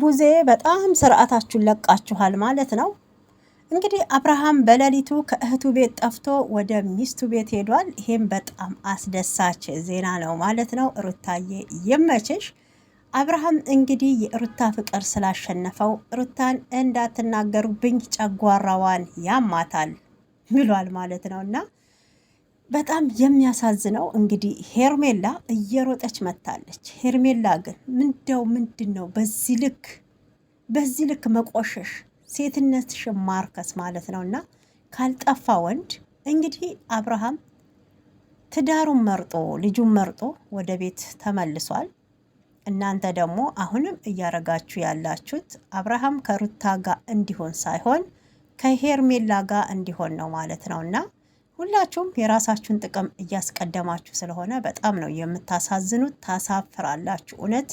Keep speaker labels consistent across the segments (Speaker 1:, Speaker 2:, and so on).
Speaker 1: ቡዜ በጣም ስርዓታችሁን ለቃችኋል ማለት ነው። እንግዲህ አብርሃም በሌሊቱ ከእህቱ ቤት ጠፍቶ ወደ ሚስቱ ቤት ሄዷል። ይሄም በጣም አስደሳች ዜና ነው ማለት ነው። ሩታዬ ይመችሽ። አብርሃም እንግዲህ የሩታ ፍቅር ስላሸነፈው ሩታን እንዳትናገሩብኝ ጨጓራዋን ያማታል ብሏል ማለት ነው። እና በጣም የሚያሳዝነው እንግዲህ ሄርሜላ እየሮጠች መታለች። ሄርሜላ ግን ምንድን ነው በዚህ ልክ መቆሸሽ፣ ሴትነትሽ ማርከስ ማለት ነው። እና ካልጠፋ ወንድ እንግዲህ አብርሃም ትዳሩን መርጦ ልጁን መርጦ ወደ ቤት ተመልሷል። እናንተ ደግሞ አሁንም እያረጋችሁ ያላችሁት አብርሃም ከሩታ ጋር እንዲሆን ሳይሆን ከሄርሜላ ጋር እንዲሆን ነው ማለት ነው። እና ሁላችሁም የራሳችሁን ጥቅም እያስቀደማችሁ ስለሆነ በጣም ነው የምታሳዝኑት። ታሳፍራላችሁ። እውነት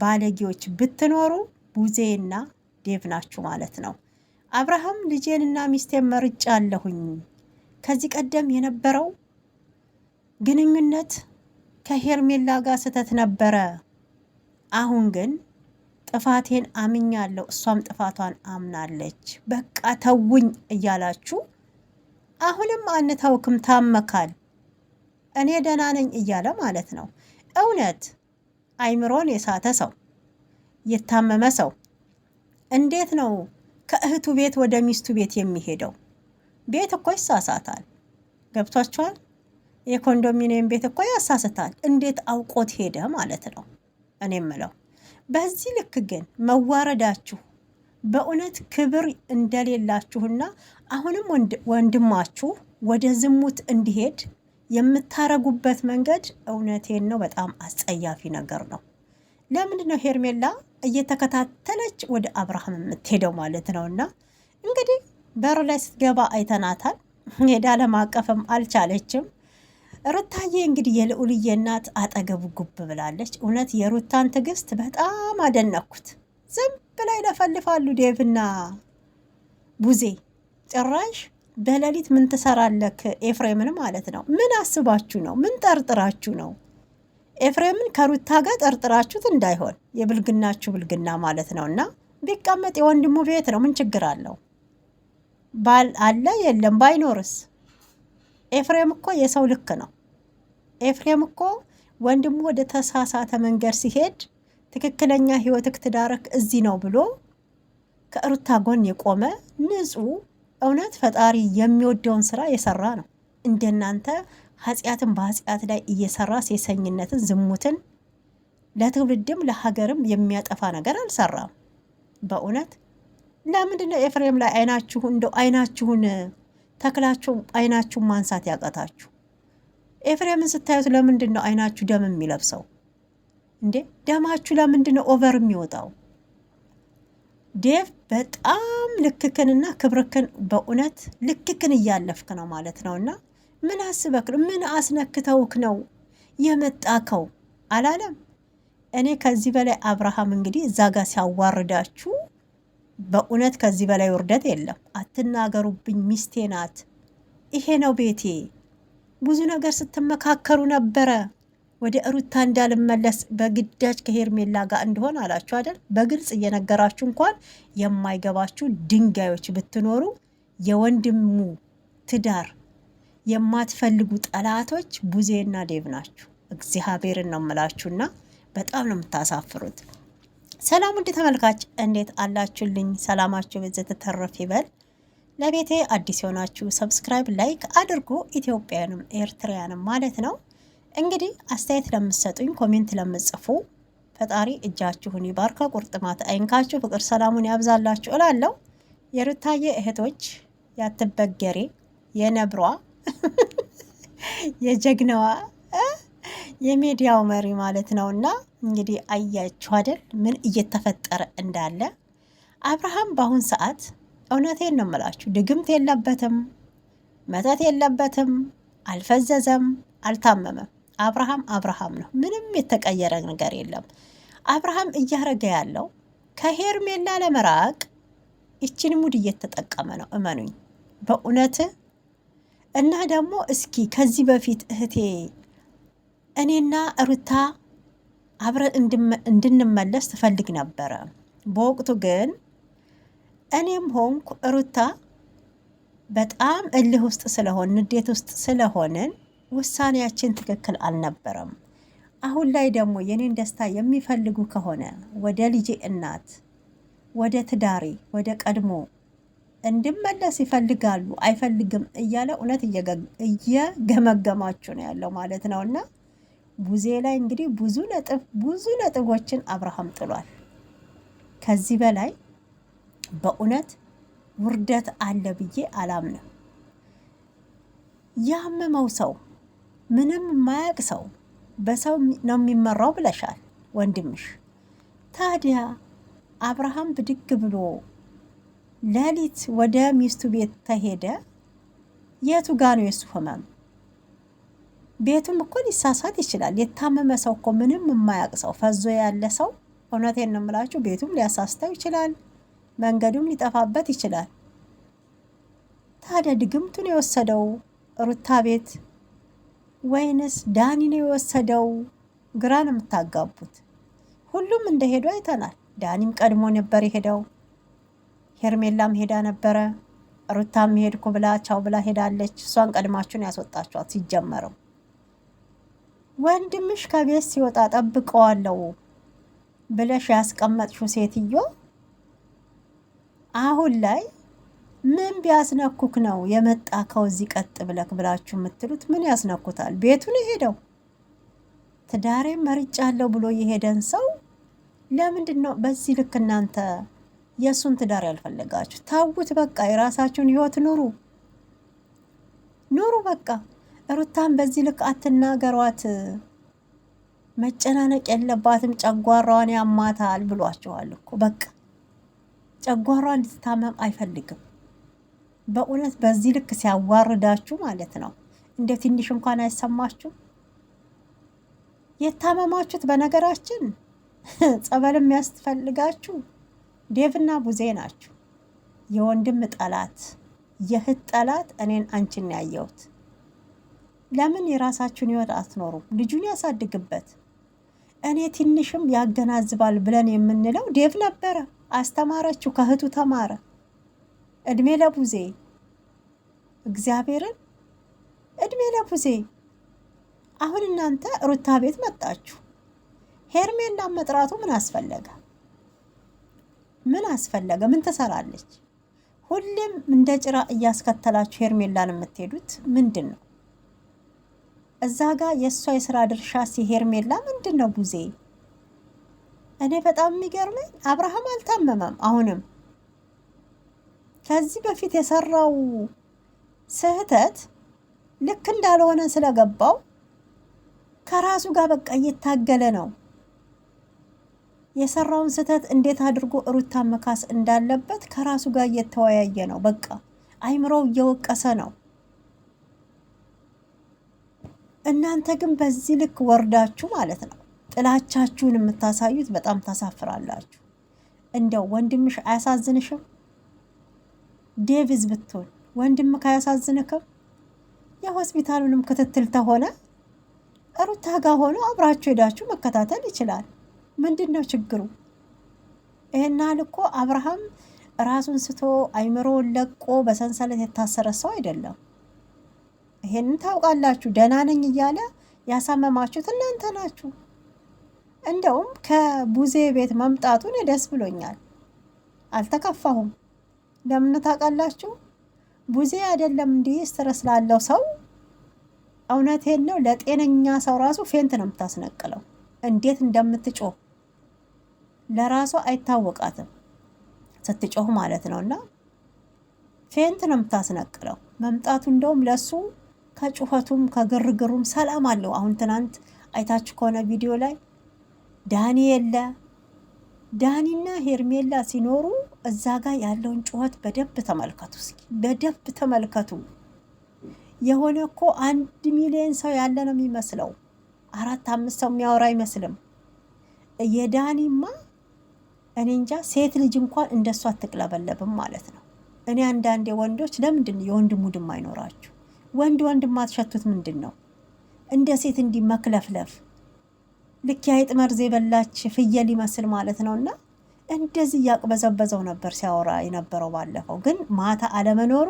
Speaker 1: ባለጌዎች ብትኖሩ ቡዜና ዴቭ ናችሁ ማለት ነው። አብርሃም ልጄንና ሚስቴን መርጫ አለሁኝ። ከዚህ ቀደም የነበረው ግንኙነት ከሄርሜላ ጋር ስተት ነበረ። አሁን ግን ጥፋቴን አምኛለሁ፣ እሷም ጥፋቷን አምናለች፣ በቃ ተውኝ እያላችሁ አሁንም አንተውክም፣ ታመካል፣ እኔ ደህና ነኝ እያለ ማለት ነው። እውነት አይምሮን የሳተ ሰው የታመመ ሰው እንዴት ነው ከእህቱ ቤት ወደ ሚስቱ ቤት የሚሄደው? ቤት እኮ ይሳሳታል። ገብቷችኋል? የኮንዶሚኒየም ቤት እኮ ያሳስታል። እንዴት አውቆት ሄደ ማለት ነው። እኔ ምለው በዚህ ልክ ግን መዋረዳችሁ በእውነት ክብር እንደሌላችሁና አሁንም ወንድማችሁ ወደ ዝሙት እንዲሄድ የምታረጉበት መንገድ እውነቴን ነው፣ በጣም አስጸያፊ ነገር ነው። ለምንድን ነው ሄርሜላ እየተከታተለች ወደ አብርሃም የምትሄደው ማለት ነው? እና እንግዲህ በር ላይ ስትገባ አይተናታል። ሄዳ ለማቀፍም አልቻለችም። ሩታዬ እንግዲህ የልዑልዬ እናት አጠገቡ ጉብ ብላለች። እውነት የሩታን ትዕግስት በጣም አደነኩት። ዝም ብላ ይለፈልፋሉ ዴቭና ቡዜ። ጭራሽ በሌሊት ምን ትሰራለክ ኤፍሬምን ማለት ነው? ምን አስባችሁ ነው? ምን ጠርጥራችሁ ነው? ኤፍሬምን ከሩታ ጋር ጠርጥራችሁት እንዳይሆን የብልግናችሁ ብልግና ማለት ነው። እና ቢቀመጥ የወንድሙ ቤት ነው፣ ምን ችግር አለው? ባል አለ የለም ባይኖርስ? ኤፍሬም እኮ የሰው ልክ ነው። ኤፍሬም እኮ ወንድሙ ወደ ተሳሳተ መንገድ ሲሄድ ትክክለኛ ህይወትክ ትዳረክ እዚህ ነው ብሎ ከሩታ ጎን የቆመ ንጹህ፣ እውነት ፈጣሪ የሚወደውን ስራ የሰራ ነው። እንደናንተ ኃጢአትን በኃጢአት ላይ እየሰራ ሴሰኝነትን፣ ዝሙትን ለትውልድም ለሀገርም የሚያጠፋ ነገር አልሰራም። በእውነት ለምንድን ነው ኤፍሬም ላይ አይናችሁን ተክላችሁ አይናችሁን ማንሳት ያቀታችሁ? ኤፍሬምን ስታዩት ለምንድን ነው አይናችሁ ደም የሚለብሰው እንዴ? ደማችሁ ለምንድን ነው ኦቨር የሚወጣው? ዴቭ በጣም ልክክንና ክብርክን በእውነት ልክክን እያለፍክ ነው ማለት ነው። እና ምን አስበክ ነው? ምን አስነክተውክ ነው የመጣከው? አላለም። እኔ ከዚህ በላይ አብርሃም እንግዲህ እዛ ጋር ሲያዋርዳችሁ በእውነት ከዚህ በላይ ውርደት የለም። አትናገሩብኝ፣ ሚስቴ ናት፣ ይሄ ነው ቤቴ። ብዙ ነገር ስትመካከሩ ነበረ። ወደ ሩታ እንዳልመለስ በግዳጅ ከሄርሜላ ጋር እንደሆን አላችሁ አይደል? በግልጽ እየነገራችሁ እንኳን የማይገባችሁ ድንጋዮች ብትኖሩ የወንድሙ ትዳር የማትፈልጉ ጠላቶች ቡዜና ዴቭ ናችሁ። እግዚአብሔርን ነው የምላችሁና በጣም ነው የምታሳፍሩት። ሰላም ውድ ተመልካች እንዴት አላችሁልኝ? ሰላማችሁ በዘተ ተረፍ ይበል። ለቤቴ አዲስ የሆናችሁ ሰብስክራይብ፣ ላይክ አድርጉ። ኢትዮጵያንም ኤርትራያንም ማለት ነው። እንግዲህ አስተያየት ለምትሰጡኝ፣ ኮሜንት ለምትጽፉ ፈጣሪ እጃችሁን ይባርካ፣ ቁርጥማት አይንካችሁ፣ ፍቅር ሰላሙን ያብዛላችሁ እላለሁ። የሩታዬ እህቶች ያትበገሬ የነብሯ የጀግናዋ የሚዲያው መሪ ማለት ነውና እንግዲህ አያችሁ አይደል ምን እየተፈጠረ እንዳለ። አብርሃም በአሁን ሰዓት እውነቴን ነው የምላችሁ ድግምት የለበትም፣ መተት የለበትም፣ አልፈዘዘም፣ አልታመመም። አብርሃም ነው። ምንም የተቀየረ ነገር የለም። አብርሃም እያረገ ያለው ከሄርሜላ ለመራቅ ይችን ሙድ እየተጠቀመ ነው። እመኑኝ በእውነት። እና ደግሞ እስኪ ከዚህ በፊት እህቴ እኔና ሩታ አብረን እንድንመለስ ትፈልግ ነበረ። በወቅቱ ግን እኔም ሆንኩ ሩታ በጣም እልህ ውስጥ ስለሆን ንዴት ውስጥ ስለሆንን ውሳኔያችን ትክክል አልነበረም። አሁን ላይ ደግሞ የኔን ደስታ የሚፈልጉ ከሆነ ወደ ልጄ እናት፣ ወደ ትዳሬ፣ ወደ ቀድሞ እንድመለስ ይፈልጋሉ። አይፈልግም እያለ እውነት እየገመገማችሁ ነው ያለው ማለት ነው። እና ቡዜ ላይ እንግዲህ ብዙ ነጥቦችን አብርሃም ጥሏል። ከዚህ በላይ በእውነት ውርደት አለ ብዬ አላምንም። ያመመው ሰው ምንም የማያውቅ ሰው በሰው ነው የሚመራው ብለሻል ወንድምሽ። ታዲያ አብርሃም ብድግ ብሎ ሌሊት ወደ ሚስቱ ቤት ተሄደ። የቱ ጋ ነው የሱ ህመም? ቤቱም እኮ ሊሳሳት ይችላል። የታመመ ሰው እኮ ምንም የማያውቅ ሰው ፈዞ ያለ ሰው እውነቴን ነው የምላችሁ፣ ቤቱም ሊያሳስተው ይችላል፣ መንገዱም ሊጠፋበት ይችላል። ታዲያ ድግምቱን የወሰደው ሩታ ቤት ወይንስ ዳኒ ነው የወሰደው? ግራ ነው የምታጋቡት። ሁሉም እንደሄዱ አይተናል። ዳኒም ቀድሞ ነበር የሄደው። ሄርሜላም ሄዳ ነበረ። ሩታም ሄድኩ ብላ ቻው ብላ ሄዳለች። እሷን ቀድማችሁን ያስወጣችኋት። ሲጀመረው ወንድምሽ ከቤት ሲወጣ ጠብቀዋለሁ ብለሽ ያስቀመጥሽው ሴትዮ አሁን ላይ ምን ቢያስነኩክ ነው የመጣ ከዚህ ቀጥ ብለክ ብላችሁ የምትሉት? ምን ያስነኩታል? ቤቱን የሄደው ትዳሬም መርጫለሁ ብሎ የሄደን ሰው ለምንድን ነው በዚህ ልክ እናንተ የእሱን ትዳር ያልፈለጋችሁ? ታውት በቃ የራሳችሁን ህይወት ኑሩ በቃ። ሩታን በዚህ ልክ አትናገሯት። መጨናነቅ የለባትም። ጨጓራዋን ያማታል ብሏችኋል እኮ በቃ ጨጓራዋ እንድትታመም አይፈልግም። በእውነት በዚህ ልክ ሲያዋርዳችሁ ማለት ነው። እንደ ትንሽ እንኳን አይሰማችሁ? የታመማችሁት በነገራችን ጸበል የሚያስፈልጋችሁ ዴቭና ቡዜ ናችሁ። የወንድም ጠላት፣ የእህት ጠላት እኔን አንቺን ያየሁት። ለምን የራሳችሁን ህይወት አትኖሩም? ልጁን ያሳድግበት። እኔ ትንሽም ያገናዝባል ብለን የምንለው ዴቭ ነበረ። አስተማረችው፣ ከእህቱ ተማረ። እድሜ ለቡዜ፣ እግዚአብሔርን እድሜ ለቡዜ። አሁን እናንተ ሩታ ቤት መጣችሁ። ሄርሜላን መጥራቱ ምን አስፈለገ? ምን አስፈለገ? ምን ትሰራለች? ሁሌም እንደ ጭራ እያስከተላችሁ ሄርሜላን የምትሄዱት ምንድን ነው? እዛ ጋር የእሷ የስራ ድርሻ ሄርሜላ ምንድን ነው? ቡዜ፣ እኔ በጣም የሚገርመኝ አብርሃም አልታመመም። አሁንም ከዚህ በፊት የሰራው ስህተት ልክ እንዳልሆነ ስለገባው ከራሱ ጋር በቃ እየታገለ ነው። የሰራውን ስህተት እንዴት አድርጎ ሩታን መካስ እንዳለበት ከራሱ ጋር እየተወያየ ነው። በቃ አይምሮው እየወቀሰ ነው። እናንተ ግን በዚህ ልክ ወርዳችሁ ማለት ነው ጥላቻችሁን የምታሳዩት በጣም ታሳፍራላችሁ። እንደው ወንድምሽ አያሳዝንሽም? ዴቪዝ ብትሆን ወንድምህ አያሳዝንክም? የሆስፒታሉንም ክትትል ተሆነ ሩታ ጋር ሆኖ አብራችሁ ሄዳችሁ መከታተል ይችላል። ምንድን ነው ችግሩ? ይሄን ያህል እኮ አብርሃም ራሱን ስቶ አይምሮውን ለቆ በሰንሰለት የታሰረ ሰው አይደለም። ይሄንን ታውቃላችሁ። ደህና ነኝ እያለ ያሳመማችሁት እናንተ ናችሁ። እንደውም ከቡዜ ቤት መምጣቱን ደስ ብሎኛል፣ አልተከፋሁም። ለምን ታውቃላችሁ? ቡዜ አይደለም እንዲህ ስትረስ ላለው ሰው እውነቴን ነው፣ ለጤነኛ ሰው ራሱ ፌንት ነው የምታስነቅለው። እንዴት እንደምትጮህ ለራሷ አይታወቃትም ስትጮህ ማለት ነው። እና ፌንት ነው የምታስነቅለው። መምጣቱ እንደውም ለሱ ከጩኸቱም ከግርግሩም ሰላም አለው። አሁን ትናንት አይታችሁ ከሆነ ቪዲዮ ላይ ዳኒ የለ፣ ዳኒና ሄርሜላ ሲኖሩ እዛ ጋር ያለውን ጩኸት በደብ ተመልከቱ። እስኪ በደብ ተመልከቱ። የሆነ እኮ 1 ሚሊዮን ሰው ያለ ነው የሚመስለው። 4-5 ሰው የሚያወራ አይመስልም። የዳኒማ እኔ እንጃ ሴት ልጅ እንኳን እንደሷ አትቅለበለብም ማለት ነው። እኔ አንዳንዴ ወንዶች ለምንድን የወንድ ሙድም አይኖራችሁ? ወንድ ማትሸቱት ምንድን ነው? እንደ ሴት እንዲህ መክለፍለፍ ልክ የአይጥ መርዝ የበላች ፍየል ይመስል ማለት ነውና እንደዚህ እያቅበዘበዘው ነበር ሲያወራ የነበረው። ባለፈው ግን ማታ አለመኖሩ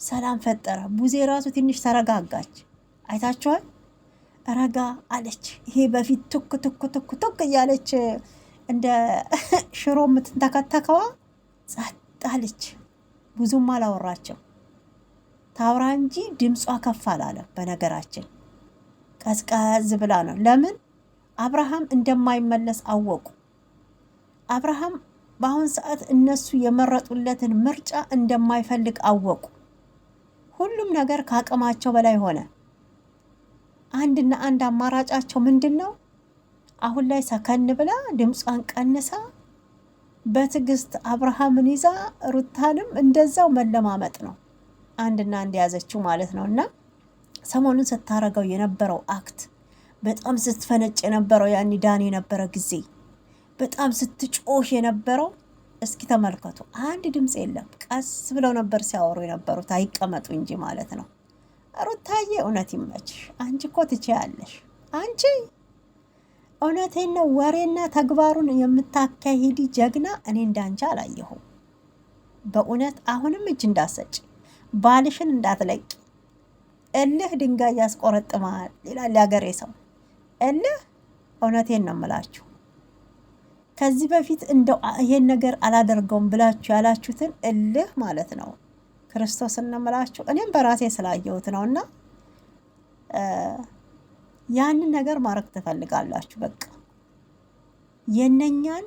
Speaker 1: ሰላም ፈጠረ። ቡዜ ራሱ ትንሽ ተረጋጋች። አይታችኋል? ረጋ አለች። ይሄ በፊት ቱክ ቱክ ቱክ ቱክ እያለች እንደ ሽሮ የምትንተከተከዋ ጸጥ አለች። ብዙም አላወራቸው። ታውራ እንጂ ድምጿ ከፍ አላለም። በነገራችን ቀዝቀዝ ብላ ነው። ለምን? አብርሃም እንደማይመለስ አወቁ። አብርሃም በአሁን ሰዓት እነሱ የመረጡለትን ምርጫ እንደማይፈልግ አወቁ። ሁሉም ነገር ከአቅማቸው በላይ ሆነ። አንድና አንድ አማራጫቸው ምንድን ነው? አሁን ላይ ሰከን ብላ ድምጿን ቀንሳ በትዕግስት አብርሃምን ይዛ ሩታንም እንደዛው መለማመጥ ነው። አንድና አንድ ያዘችው ማለት ነው። እና ሰሞኑን ስታረገው የነበረው አክት በጣም ስትፈነጭ የነበረው ያኒ ዳን የነበረ ጊዜ በጣም ስትጮህ የነበረው እስኪ ተመልከቱ። አንድ ድምፅ የለም። ቀስ ብለው ነበር ሲያወሩ የነበሩት አይቀመጡ እንጂ ማለት ነው። ሩታዬ እውነት ይመችሽ። አንቺ እኮ ትችያለሽ። አንቺ እውነቴን ነው። ወሬና ተግባሩን የምታካሂዲ ጀግና እኔ እንዳንቺ አላየሁም። በእውነት አሁንም እጅ እንዳሰጭ ባልሽን እንዳትለቂ። እልህ ድንጋይ ያስቆረጥማል ይላል ያገሬ ሰው። እልህ እውነቴን ነው የምላችሁ። ከዚህ በፊት እንደው ይሄን ነገር አላደርገውም ብላችሁ ያላችሁትን እልህ ማለት ነው ክርስቶስን ነው የምላችሁ። እኔም በራሴ ስላየሁት ነውና ያንን ነገር ማድረግ ትፈልጋላችሁ። በቃ የነኛን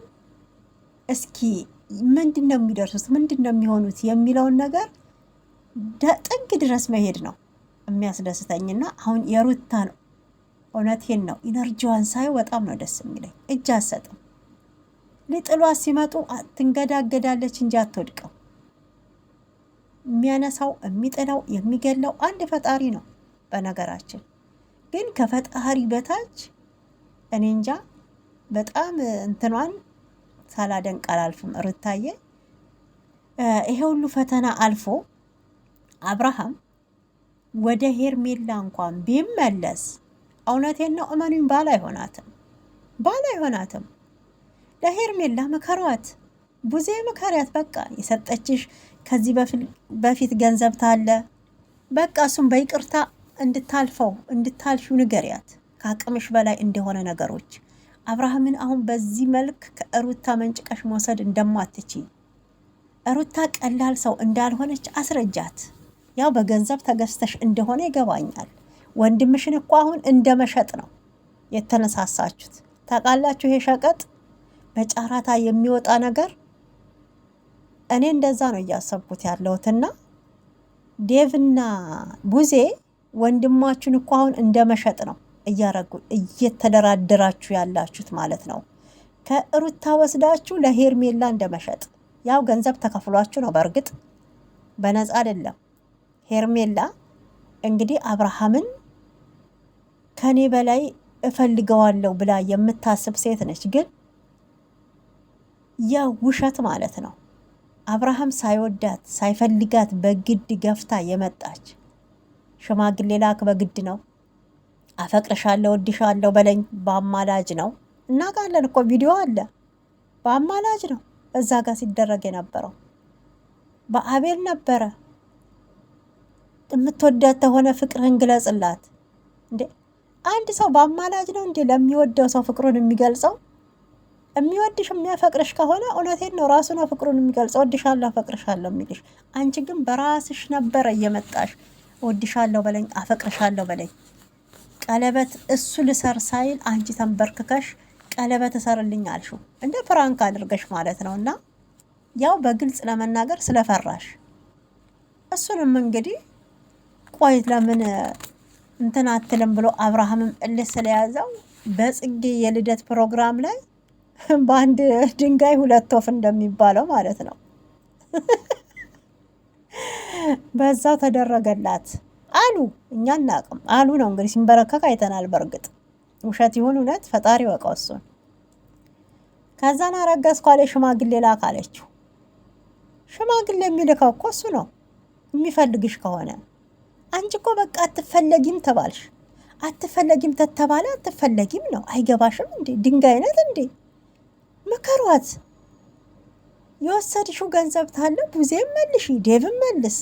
Speaker 1: እስኪ ምንድነው የሚደርሱት ምንድነው የሚሆኑት የሚለውን ነገር ጥግ ድረስ መሄድ ነው የሚያስደስተኝና አሁን የሩታ ነው። እውነቴን ነው። ኢነርጂዋን ሳይ በጣም ነው ደስ የሚለኝ። እጅ አትሰጥም። ሊጥሏት ሲመጡ ትንገዳገዳለች እንጂ አትወድቅም። የሚያነሳው የሚጥለው የሚገለው አንድ ፈጣሪ ነው። በነገራችን ግን ከፈጣሪ በታች እኔ እንጃ በጣም እንትኗን ሳላደንቅ አላልፍም። ሩታዬ ይሄ ሁሉ ፈተና አልፎ አብርሃም ወደ ሄርሜላ እንኳን ቢመለስ እውነቴን ነው እመኑኝ ባል አይሆናትም። ለሄርሜላ ምከሯት፣ ቡዜ ምከሪያት። በቃ የሰጠችሽ ከዚህ በፊት ገንዘብ ታለ በቃ እሱም በይቅርታ እንድታልፊው ንገሪያት። ከአቅምሽ በላይ እንደሆነ ነገሮች አብርሃምን አሁን በዚህ መልክ ከሩታ መንጭቀሽ መውሰድ እንደማትችይ ሩታ ቀላል ሰው እንዳልሆነች አስረጃት። ያው በገንዘብ ተገዝተሽ እንደሆነ ይገባኛል። ወንድምሽን እኮ አሁን እንደመሸጥ ነው የተነሳሳችሁት። ታውቃላችሁ ይሄ ሸቀጥ በጫራታ የሚወጣ ነገር እኔ እንደዛ ነው እያሰብኩት ያለሁትና ዴቭና ቡዜ ወንድማችሁን እኮ አሁን እንደመሸጥ ነው እየተደራደራችሁ ያላችሁት ማለት ነው። ከሩታ ወስዳችሁ ለሄርሜላ እንደመሸጥ ያው ገንዘብ ተከፍሏችሁ ነው። በእርግጥ በነፃ አይደለም። ሄርሜላ እንግዲህ አብርሃምን ከኔ በላይ እፈልገዋለሁ ብላ የምታስብ ሴት ነች። ግን የውሸት ማለት ነው። አብርሃም ሳይወዳት ሳይፈልጋት በግድ ገፍታ የመጣች ሽማግሌ ላክ በግድ ነው። አፈቅርሻለሁ ወድሻለሁ በለኝ በአማላጅ ነው። እናውቃለን እኮ ቪዲዮ አለ። በአማላጅ ነው እዛ ጋር ሲደረግ የነበረው። በአቤል ነበረ። የምትወዳት ተሆነ ፍቅርህን ግለጽላት እንዴ! አንድ ሰው በአማላጅ ነው እንዴ ለሚወደው ሰው ፍቅሩን የሚገልጸው? የሚወድሽ የሚያፈቅርሽ ከሆነ እውነቴን ነው ራሱ ነው ፍቅሩን የሚገልጸው። ወድሻለሁ አፈቅርሻለሁ የሚልሽ። አንቺ ግን በራስሽ ነበረ እየመጣሽ ወድሻለሁ በለኝ አፈቅርሻለሁ በለኝ። ቀለበት እሱ ልሰር ሳይል አንቺ ተንበርክከሽ ቀለበት እሰርልኝ አልሽው። እንደ ፕራንክ አድርገሽ ማለት ነው። እና ያው በግልጽ ለመናገር ስለፈራሽ እሱንም እንግዲህ ቆይ ለምን እንትን አትልም ብሎ አብርሃምም እልህ ስለያዘው በጽጌ የልደት ፕሮግራም ላይ በአንድ ድንጋይ ሁለት ወፍ እንደሚባለው ማለት ነው በዛው ተደረገላት አሉ። እኛ እናቅም አሉ ነው እንግዲህ ሲንበረከክ አይተናል። በእርግጥ ውሸት ይሁን እውነት ፈጣሪ ወቀው እሱን። ከዛን አረገዝኩ አለ ሽማግሌ ላክ አለችው። ሽማግሌ የሚልከው እኮ እሱ ነው የሚፈልግሽ ከሆነ። አንቺ እኮ በቃ አትፈለጊም ተባልሽ። አትፈለጊም ተተባለ አትፈለጊም ነው። አይገባሽም እንዴ? ድንጋይነት እንዴ? ምከሯት። የወሰድሽው ገንዘብ ታለ ቡዜም መልሽ፣ ዴቭም መልስ።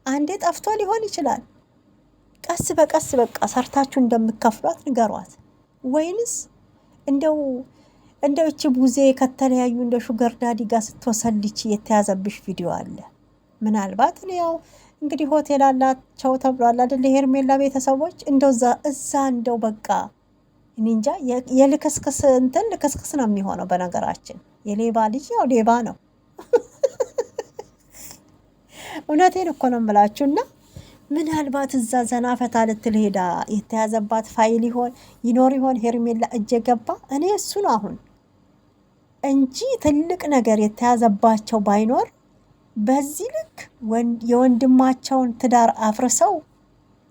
Speaker 1: አንዴ ጠፍቶ ሊሆን ይችላል። ቀስ በቀስ በቃ ሰርታችሁ እንደምከፍሏት ንገሯት። ወይንስ እንደው እቺ ቡዜ ከተለያዩ እንደ ሹገር ዳዲ ጋር ስትወሰልች የተያዘብሽ ቪዲዮ አለ። ምናልባት ያው እንግዲህ ሆቴል አላቸው ተብሏል አይደል? ሄርሜላ ቤተሰቦች እንደው እዛ እንደው በቃ እኔ እንጃ። የልክስክስ እንትን ልክስክስ ነው የሚሆነው። በነገራችን የሌባ ልጅ ያው ሌባ ነው። እውነቴን እኮ ነው የምላችሁና ምናልባት እዛ ዘና ፈታ ልትል ሄዳ የተያዘባት ፋይል ይኖር ይሆን ሄርሜላ እጅ ገባ። እኔ እሱን አሁን እንጂ ትልቅ ነገር የተያዘባቸው ባይኖር በዚህ ልክ የወንድማቸውን ትዳር አፍርሰው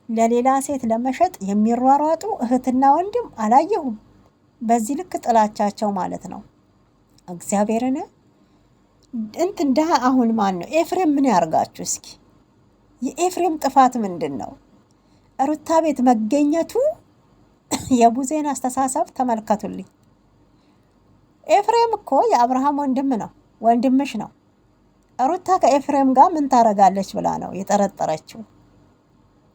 Speaker 1: ለሌላ ሴት ለመሸጥ የሚሯሯጡ እህትና ወንድም አላየሁም። በዚህ ልክ ጥላቻቸው ማለት ነው። እግዚአብሔርን እንትን ዳ አሁን ማን ነው ኤፍሬም? ምን ያርጋችሁ እስኪ? የኤፍሬም ጥፋት ምንድን ነው? ሩታ ቤት መገኘቱ። የቡዜን አስተሳሰብ ተመልከቱልኝ። ኤፍሬም እኮ የአብርሃም ወንድም ነው፣ ወንድምሽ ነው። ሩታ ከኤፍሬም ጋር ምን ታረጋለች ብላ ነው የጠረጠረችው።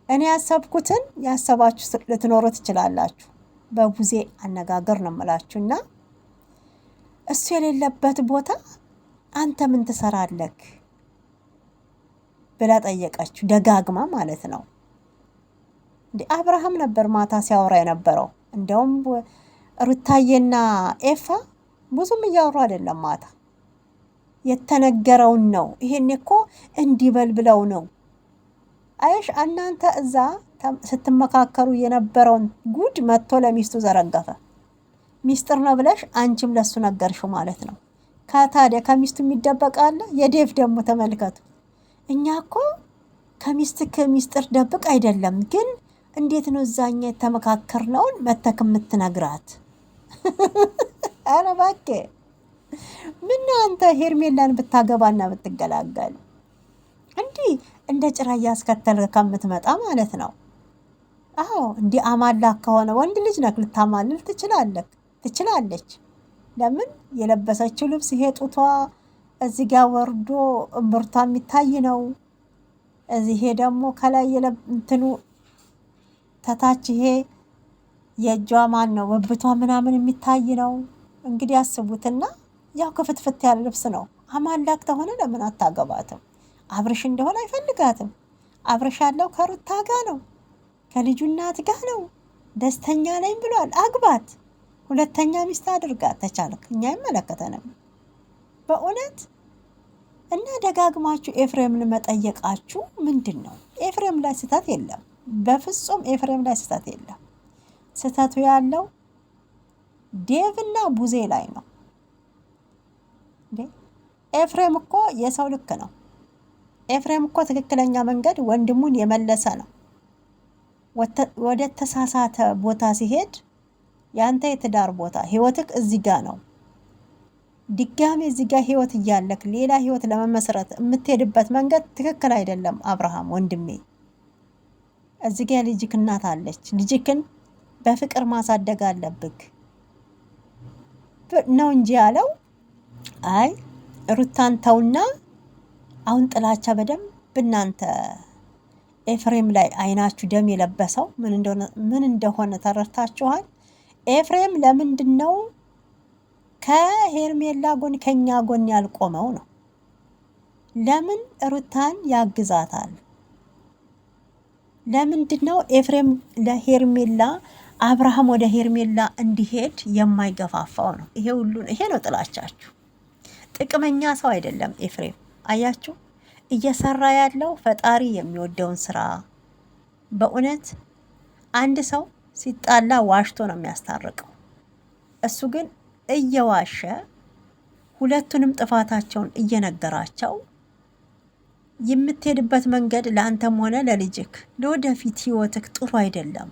Speaker 1: እኔ ያሰብኩትን ያሰባችሁ ልትኖሩ ትችላላችሁ። በቡዜ አነጋገር ነው የምላችሁና እሱ የሌለበት ቦታ አንተ ምን ትሰራለክ ብላ ጠየቀችው። ደጋግማ ማለት ነው። እንዴ አብርሃም ነበር ማታ ሲያወራ የነበረው። እንደውም ሩታዬና ኤፋ ብዙም እያወሩ አይደለም ማታ የተነገረውን ነው። ይሄን እኮ እንዲበል ብለው ነው። አይሽ እናንተ እዛ ስትመካከሩ የነበረውን ጉድ መጥቶ ለሚስቱ ዘረገፈ። ሚስጥር ነው ብለሽ አንቺም ለሱ ነገርሽው ማለት ነው። ከታዲያ ከሚስቱ የሚደበቃለ? የዴቭ ደግሞ ተመልከቱ። እኛ እኮ ከሚስጥር ደብቅ አይደለም፣ ግን እንዴት ነው እዛኛ የተመካከርነውን መተክ የምትነግራት? ኧረ እባክህ ምን አንተ ሄርሜላን ብታገባና ብትገላገል እንዲህ እንደ ጭራ እያስከተል ከምትመጣ ማለት ነው። አዎ እንዲህ አማላክ ከሆነ ወንድ ልጅ ነክ ልታማልል ትችላለች። ለምን የለበሰችው ልብስ ይሄ ጡቷ እዚህ ጋር ወርዶ እምብርቷ የሚታይ ነው። እዚህ ደግሞ ከላይ እንትኑ ተታች ይሄ የእጇ ማን ነው ብብቷ ምናምን የሚታይ ነው። እንግዲህ አስቡትና ያው ክፍትፍት ያለ ልብስ ነው። አማላክ ተሆነ ለምን አታገባትም? አብርሽ እንደሆነ አይፈልጋትም። አብርሽ ያለው ከሩታ ጋር ነው፣ ከልጁ እናት ጋር ነው። ደስተኛ ነኝ ብሏል። አግባት፣ ሁለተኛ ሚስት አድርጋት ተቻልክ። እኛ አይመለከተንም በእውነት። እና ደጋግማችሁ ኤፍሬምን መጠየቃችሁ ምንድን ነው? ኤፍሬም ላይ ስህተት የለም፣ በፍጹም ኤፍሬም ላይ ስህተት የለም። ስህተቱ ያለው ዴቭና ቡዜ ላይ ነው። ኤፍሬም እኮ የሰው ልክ ነው። ኤፍሬም እኮ ትክክለኛ መንገድ ወንድሙን የመለሰ ነው። ወደ ተሳሳተ ቦታ ሲሄድ ያንተ የትዳር ቦታ ህይወትክ እዚህ ጋ ነው። ድጋሜ እዚህ ጋ ህይወት እያለክ ሌላ ህይወት ለመመስረት የምትሄድበት መንገድ ትክክል አይደለም። አብርሃም ወንድሜ፣ እዚህ ጋ ልጅክ እናት አለች። ልጅክን በፍቅር ማሳደግ አለብክ ነው እንጂ ያለው። አይ ሩታን ተውና አሁን ጥላቻ በደንብ እናንተ ኤፍሬም ላይ አይናችሁ ደም የለበሰው ምን እንደሆነ ተረድታችኋል። ኤፍሬም ለምንድን ነው ከሄርሜላ ጎን ከኛ ጎን ያልቆመው ነው? ለምን ሩታን ያግዛታል? ለምንድን ነው ኤፍሬም ለሄርሜላ አብርሃም ወደ ሄርሜላ እንዲሄድ የማይገፋፋው ነው? ይሄ ነው ጥላቻችሁ። ጥቅመኛ ሰው አይደለም ኤፍሬም። አያችሁ እየሰራ ያለው ፈጣሪ የሚወደውን ስራ። በእውነት አንድ ሰው ሲጣላ ዋሽቶ ነው የሚያስታርቀው። እሱ ግን እየዋሸ ሁለቱንም ጥፋታቸውን እየነገራቸው የምትሄድበት መንገድ ለአንተም ሆነ ለልጅክ ለወደፊት ህይወትክ ጥሩ አይደለም።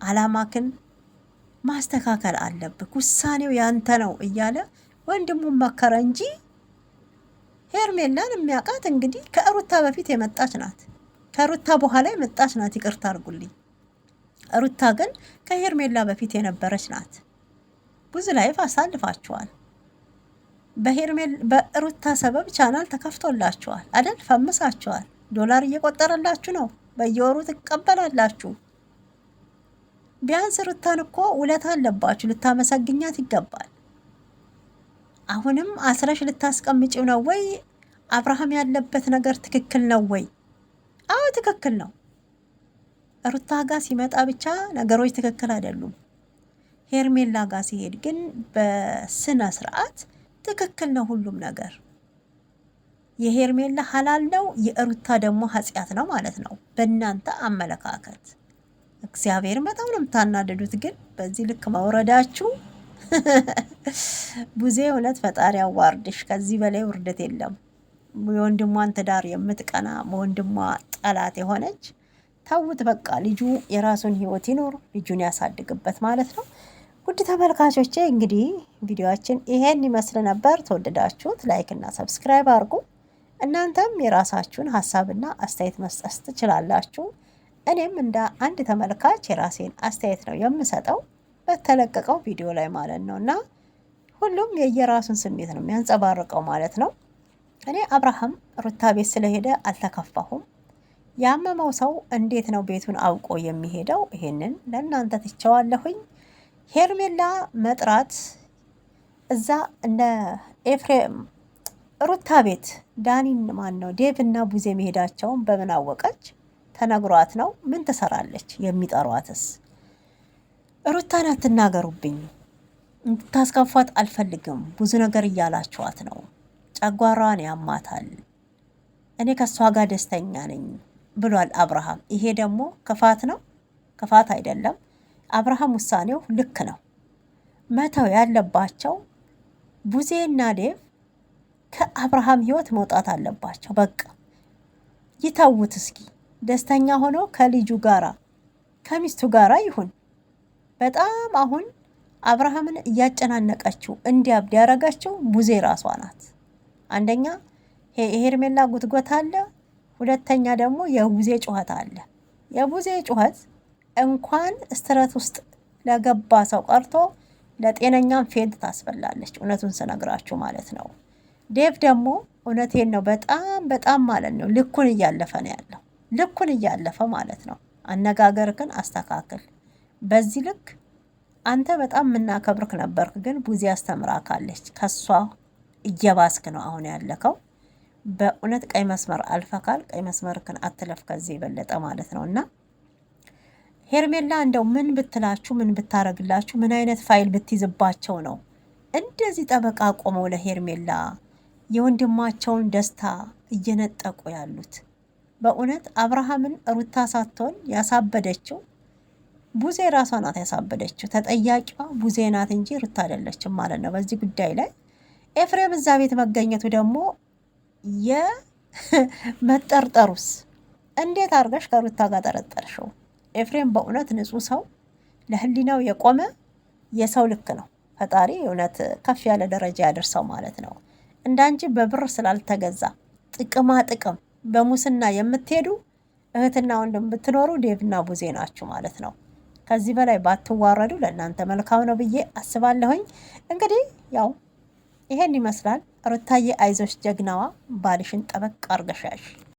Speaker 1: አላማክን ማስተካከል አለብክ። ውሳኔው ያንተ ነው እያለ ወንድሙን መከረ እንጂ ሄርሜላን የሚያውቃት እንግዲህ ከሩታ በፊት የመጣች ናት፣ ከሩታ በኋላ የመጣች ናት። ይቅርታ አድርጉልኝ። ሩታ ግን ከሄርሜላ በፊት የነበረች ናት። ብዙ ላይፍ አሳልፋችኋል። በሩታ ሰበብ ቻናል ተከፍቶላችኋል አይደል? ፈምሳችኋል። ዶላር እየቆጠረላችሁ ነው። በየወሩ ትቀበላላችሁ። ቢያንስ ሩታን እኮ ውለታ አለባችሁ፣ ልታመሰግኛት ይገባል። አሁንም አስረሽ ልታስቀምጪው ነው ወይ? አብርሃም ያለበት ነገር ትክክል ነው ወይ? አዎ ትክክል ነው። ሩታ ጋር ሲመጣ ብቻ ነገሮች ትክክል አይደሉም። ሄርሜላ ጋር ሲሄድ ግን በስነ ስርዓት ትክክል ነው ሁሉም ነገር። የሄርሜላ ሀላል ነው፣ የሩታ ደግሞ ኃጢአት ነው ማለት ነው በእናንተ አመለካከት። እግዚአብሔርን በጣም ነው የምታናደዱት። ግን በዚህ ልክ መውረዳችሁ ቡዜ እውነት ፈጣሪ አዋርድሽ። ከዚህ በላይ ውርደት የለም። የወንድሟን ትዳር የምትቀና በወንድሟ ጠላት የሆነች ተውት በቃ። ልጁ የራሱን ህይወት ይኖር፣ ልጁን ያሳድግበት ማለት ነው። ውድ ተመልካቾቼ እንግዲህ ቪዲዮአችን ይሄን ይመስል ነበር። ተወደዳችሁት ላይክ እና ሰብስክራይብ አድርጉ። እናንተም የራሳችሁን ሀሳብና አስተያየት መስጠት ትችላላችሁ። እኔም እንደ አንድ ተመልካች የራሴን አስተያየት ነው የምሰጠው በተለቀቀው ቪዲዮ ላይ ማለት ነው። እና ሁሉም የየራሱን ስሜት ነው የሚያንጸባርቀው ማለት ነው። እኔ አብርሃም ሩታ ቤት ስለሄደ አልተከፋሁም። ያመመው ሰው እንዴት ነው ቤቱን አውቆ የሚሄደው? ይሄንን ለእናንተ ትቸዋለሁኝ። ሄርሜላ መጥራት እዛ እነ ኤፍሬም ሩታ ቤት ዳኒን ማን ነው ዴቭ እና ቡዜ መሄዳቸውን በምን አወቀች? ተነግሯት ነው? ምን ትሰራለች? የሚጠሯትስ? ሩታን አትናገሩብኝ፣ እንድታስከፏት አልፈልግም። ብዙ ነገር እያላችኋት ነው። ጨጓራዋን ያማታል። እኔ ከሷ ጋር ደስተኛ ነኝ ብሏል አብርሃም። ይሄ ደግሞ ክፋት ነው? ክፋት አይደለም። አብርሃም ውሳኔው ልክ ነው። መተው ያለባቸው ቡዜና ዴቭ ከአብርሃም ህይወት መውጣት አለባቸው። በቃ ይተውት እስኪ። ደስተኛ ሆኖ ከልጁ ጋራ ከሚስቱ ጋራ ይሁን። በጣም አሁን አብርሃምን እያጨናነቀችው እንዲያብድ ያደረገችው ቡዜ ራሷ ናት። አንደኛ የሄርሜላ ጉትጎት አለ፣ ሁለተኛ ደግሞ የቡዜ ጩኸት አለ። የቡዜ ጩኸት እንኳን ስትረት ውስጥ ለገባ ሰው ቀርቶ ለጤነኛም ፌንት ታስበላለች። እውነቱን ስነግራችሁ ማለት ነው። ዴቭ ደግሞ እውነቴን ነው በጣም ማለት ነው ልኩን እያለፈ ነው ያለው። ልኩን እያለፈ ማለት ነው። አነጋገርክን አስተካክል። በዚህ ልክ አንተ በጣም የምናከብርክ ነበርክ፣ ግን ቡዜ አስተምራካለች። ከሷ እየባስክ ነው አሁን ያለከው። በእውነት ቀይ መስመር አልፈካል። ቀይ መስመርክን አትለፍ ከዚህ የበለጠ ማለት ነው። እና ሄርሜላ እንደው ምን ብትላችሁ ምን ብታረግላችሁ ምን አይነት ፋይል ብትይዝባቸው ነው እንደዚህ ጠበቃ ቆመው ለሄርሜላ የወንድማቸውን ደስታ እየነጠቁ ያሉት? በእውነት አብርሃምን ሩታ ሳትሆን ያሳበደችው ቡዜ ራሷ ናት ያሳበደችው። ተጠያቂዋ ቡዜ ናት እንጂ ሩታ አይደለችም ማለት ነው በዚህ ጉዳይ ላይ። ኤፍሬም እዛ ቤት መገኘቱ ደግሞ የመጠርጠሩስ እንዴት አድርገሽ ከሩታ ጋር ጠረጠርሽው? ኤፍሬም በእውነት ንጹህ ሰው፣ ለህሊናው የቆመ የሰው ልክ ነው። ፈጣሪ እውነት ከፍ ያለ ደረጃ ያደርሰው ማለት ነው። እንዳንቺ በብር ስላልተገዛ ጥቅማ ጥቅም በሙስና የምትሄዱ እህትና ወንድም ብትኖሩ ዴቭና ቡዜ ናችሁ ማለት ነው። ከዚህ በላይ ባትዋረዱ ለእናንተ መልካም ነው ብዬ አስባለሁኝ። እንግዲህ ያው ይሄን ይመስላል። ሩታዬ አይዞሽ ጀግናዋ፣ ባልሽን ጠበቅ አርገሻሽ